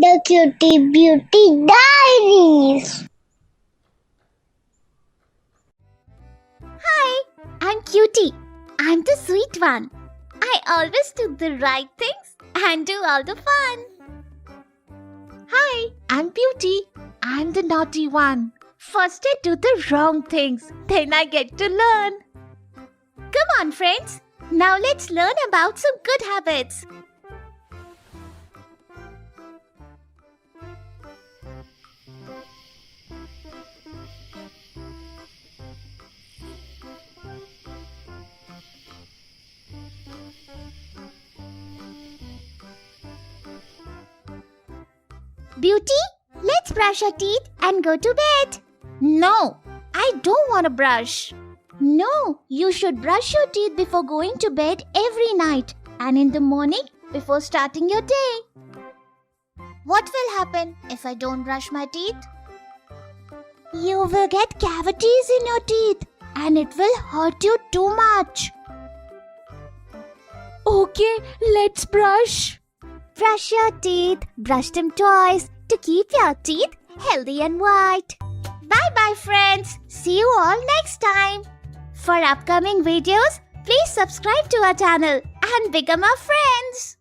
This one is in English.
The Cutie Beauty Diaries. Hi, I'm Cutie. I'm the sweet one. I always do the right things and do all the fun. Hi, I'm Beauty. I'm the naughty one. First I do the wrong things, then I get to learn. Come on, friends. Now let's learn about some good habits. Beauty, let's brush our teeth and go to bed. No, I don't want to brush. No, you should brush your teeth before going to bed every night and in the morning before starting your day. What will happen if I don't brush my teeth? You will get cavities in your teeth and it will hurt you too much. Okay, let's brush. Brush your teeth, brush them twice to keep your teeth healthy and white. Bye-bye, friends. See you all next time. For upcoming videos, please subscribe to our channel and become our friends.